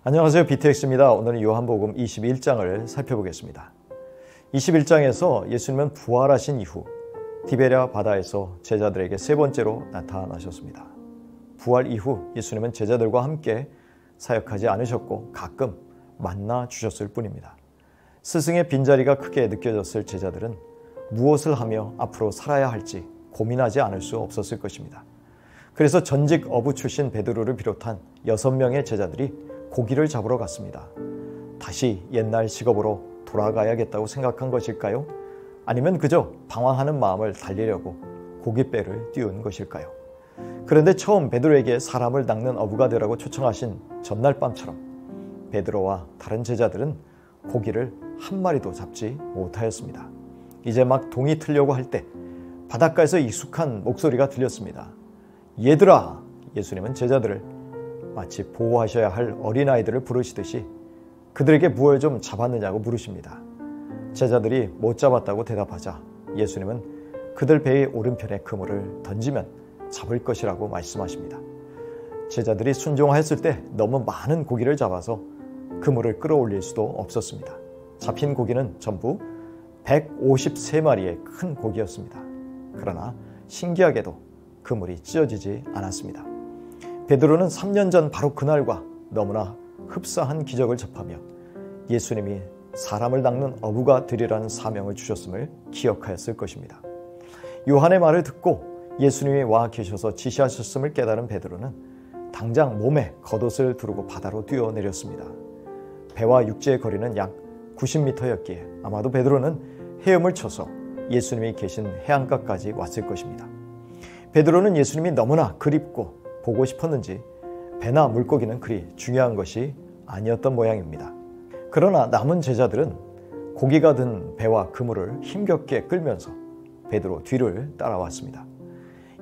안녕하세요. BTX입니다. 오늘은 요한복음 21장을 살펴보겠습니다. 21장에서 예수님은 부활하신 이후 디베랴 바다에서 제자들에게 세 번째로 나타나셨습니다. 부활 이후 예수님은 제자들과 함께 사역하지 않으셨고 가끔 만나 주셨을 뿐입니다. 스승의 빈자리가 크게 느껴졌을 제자들은 무엇을 하며 앞으로 살아야 할지 고민하지 않을 수 없었을 것입니다. 그래서 전직 어부 출신 베드로를 비롯한 6명의 제자들이 고기를 잡으러 갔습니다. 다시 옛날 직업으로 돌아가야겠다고 생각한 것일까요? 아니면 그저 방황하는 마음을 달래려고 고깃배를 띄운 것일까요? 그런데 처음 베드로에게 사람을 낚는 어부가 되라고 초청하신 전날 밤처럼 베드로와 다른 제자들은 고기를 한 마리도 잡지 못하였습니다. 이제 막 동이 트려고 할 때 바닷가에서 익숙한 목소리가 들렸습니다. 얘들아! 예수님은 제자들을 마치 보호하셔야 할 어린아이들을 부르시듯이 그들에게 무엇을 좀 잡았느냐고 물으십니다. 제자들이 못 잡았다고 대답하자 예수님은 그들 배의 오른편에 그물을 던지면 잡을 것이라고 말씀하십니다. 제자들이 순종하였을 때 너무 많은 고기를 잡아서 그물을 끌어올릴 수도 없었습니다. 잡힌 고기는 전부 153마리의 큰 고기였습니다. 그러나 신기하게도 그물이 찢어지지 않았습니다. 베드로는 3년 전 바로 그날과 너무나 흡사한 기적을 접하며 예수님이 사람을 낚는 어부가 되리라는 사명을 주셨음을 기억하였을 것입니다. 요한의 말을 듣고 예수님이 와 계셔서 지시하셨음을 깨달은 베드로는 당장 몸에 겉옷을 두르고 바다로 뛰어내렸습니다. 배와 육지의 거리는 약 90m였기에 아마도 베드로는 헤엄을 쳐서 예수님이 계신 해안가까지 왔을 것입니다. 베드로는 예수님이 너무나 그립고 보고 싶었는지 배나 물고기는 그리 중요한 것이 아니었던 모양입니다. 그러나 남은 제자들은 고기가 든 배와 그물을 힘겹게 끌면서 베드로 뒤를 따라왔습니다.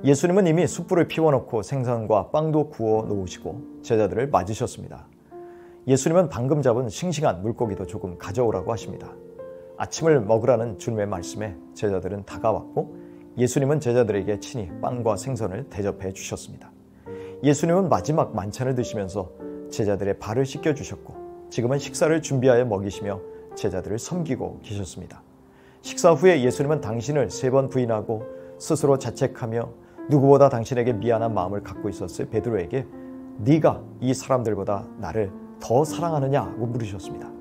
예수님은 이미 숯불을 피워놓고 생선과 빵도 구워 놓으시고 제자들을 맞으셨습니다. 예수님은 방금 잡은 싱싱한 물고기도 조금 가져오라고 하십니다. 아침을 먹으라는 주님의 말씀에 제자들은 다가왔고 예수님은 제자들에게 친히 빵과 생선을 대접해 주셨습니다. 예수님은 마지막 만찬을 드시면서 제자들의 발을 씻겨주셨고 지금은 식사를 준비하여 먹이시며 제자들을 섬기고 계셨습니다. 식사 후에 예수님은 당신을 3번 부인하고 스스로 자책하며 누구보다 당신에게 미안한 마음을 갖고 있었을 베드로에게 네가 이 사람들보다 나를 더 사랑하느냐고 물으셨습니다.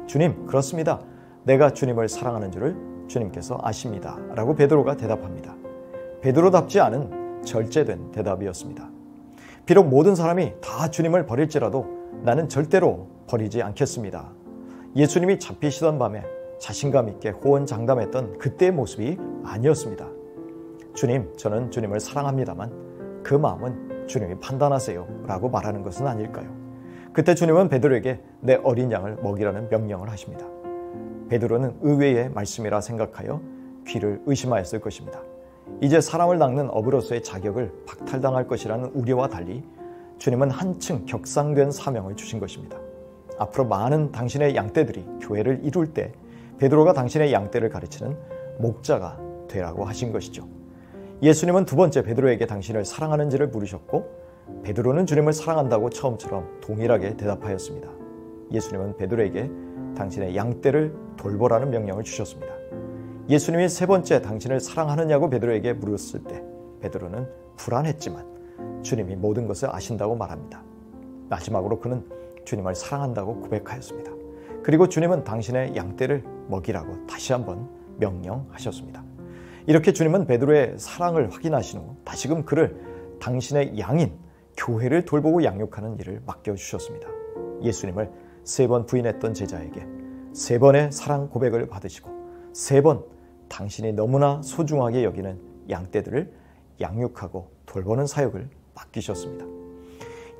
주님, 그렇습니다. 내가 주님을 사랑하는 줄을 주님께서 아십니다. 라고 베드로가 대답합니다. 베드로답지 않은 절제된 대답이었습니다. 비록 모든 사람이 다 주님을 버릴지라도 나는 절대로 버리지 않겠습니다. 예수님이 잡히시던 밤에 자신감 있게 호언장담했던 그때의 모습이 아니었습니다. 주님, 저는 주님을 사랑합니다만 그 마음은 주님이 판단하세요 라고 말하는 것은 아닐까요? 그때 주님은 베드로에게 내 어린 양을 먹이라는 명령을 하십니다. 베드로는 의외의 말씀이라 생각하여 귀를 의심하였을 것입니다. 이제 사람을 낚는 어부로서의 자격을 박탈당할 것이라는 우려와 달리 주님은 한층 격상된 사명을 주신 것입니다. 앞으로 많은 당신의 양떼들이 교회를 이룰 때 베드로가 당신의 양떼를 가르치는 목자가 되라고 하신 것이죠. 예수님은 두 번째 베드로에게 당신을 사랑하는지를 물으셨고 베드로는 주님을 사랑한다고 처음처럼 동일하게 대답하였습니다. 예수님은 베드로에게 당신의 양떼를 돌보라는 명령을 주셨습니다. 예수님이 세 번째 당신을 사랑하느냐고 베드로에게 물었을 때 베드로는 불안했지만 주님이 모든 것을 아신다고 말합니다. 마지막으로 그는 주님을 사랑한다고 고백하였습니다. 그리고 주님은 당신의 양떼를 먹이라고 다시 한번 명령하셨습니다. 이렇게 주님은 베드로의 사랑을 확인하신 후 다시금 그를 당신의 양인 교회를 돌보고 양육하는 일을 맡겨주셨습니다. 예수님을 3번 부인했던 제자에게 3번의 사랑 고백을 받으시고 3번 당신이 너무나 소중하게 여기는 양떼들을 양육하고 돌보는 사역을 맡기셨습니다.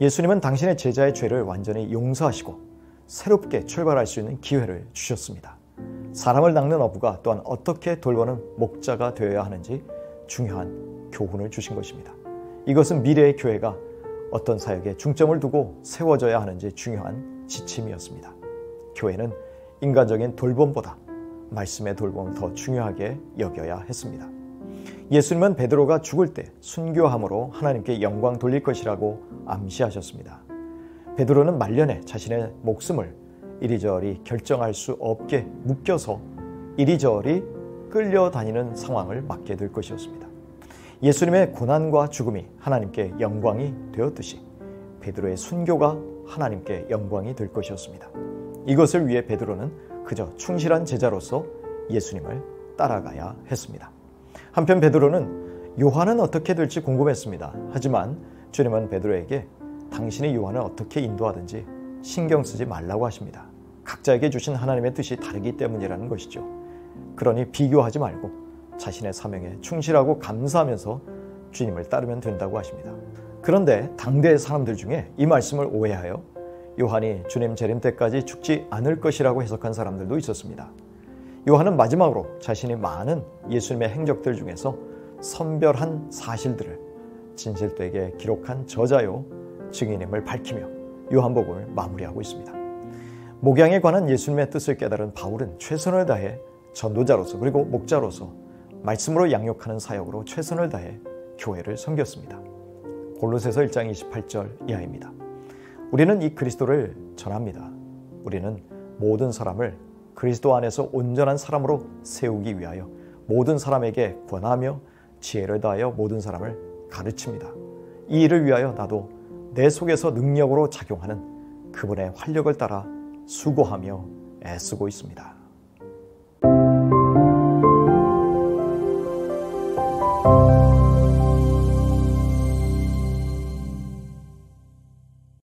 예수님은 당신의 제자의 죄를 완전히 용서하시고 새롭게 출발할 수 있는 기회를 주셨습니다. 사람을 낚는 어부가 또한 어떻게 돌보는 목자가 되어야 하는지 중요한 교훈을 주신 것입니다. 이것은 미래의 교회가 어떤 사역에 중점을 두고 세워져야 하는지 중요한 지침이었습니다. 교회는 인간적인 돌봄보다 말씀의 돌봄을 더 중요하게 여겨야 했습니다. 예수님은 베드로가 죽을 때 순교함으로 하나님께 영광 돌릴 것이라고 암시하셨습니다. 베드로는 말년에 자신의 목숨을 이리저리 결정할 수 없게 묶여서 이리저리 끌려다니는 상황을 맞게 될 것이었습니다. 예수님의 고난과 죽음이 하나님께 영광이 되었듯이 베드로의 순교가 하나님께 영광이 될 것이었습니다. 이것을 위해 베드로는 그저 충실한 제자로서 예수님을 따라가야 했습니다. 한편 베드로는 요한은 어떻게 될지 궁금했습니다. 하지만 주님은 베드로에게 당신이 요한을 어떻게 인도하든지 신경 쓰지 말라고 하십니다. 각자에게 주신 하나님의 뜻이 다르기 때문이라는 것이죠. 그러니 비교하지 말고 자신의 사명에 충실하고 감사하면서 주님을 따르면 된다고 하십니다. 그런데 당대의 사람들 중에 이 말씀을 오해하여 요한이 주님 재림 때까지 죽지 않을 것이라고 해석한 사람들도 있었습니다. 요한은 마지막으로 자신이 많은 예수님의 행적들 중에서 선별한 사실들을 진실되게 기록한 저자요 증인임을 밝히며 요한복음을 마무리하고 있습니다. 목양에 관한 예수님의 뜻을 깨달은 바울은 최선을 다해 전도자로서 그리고 목자로서 말씀으로 양육하는 사역으로 최선을 다해 교회를 섬겼습니다. 골로새서 1장 28절 이하입니다. 우리는 이 그리스도를 전합니다. 우리는 모든 사람을 그리스도 안에서 온전한 사람으로 세우기 위하여 모든 사람에게 권하며 지혜를 다하여 모든 사람을 가르칩니다. 이 일을 위하여 나도 내 속에서 능력으로 작용하는 그분의 활력을 따라 수고하며 애쓰고 있습니다.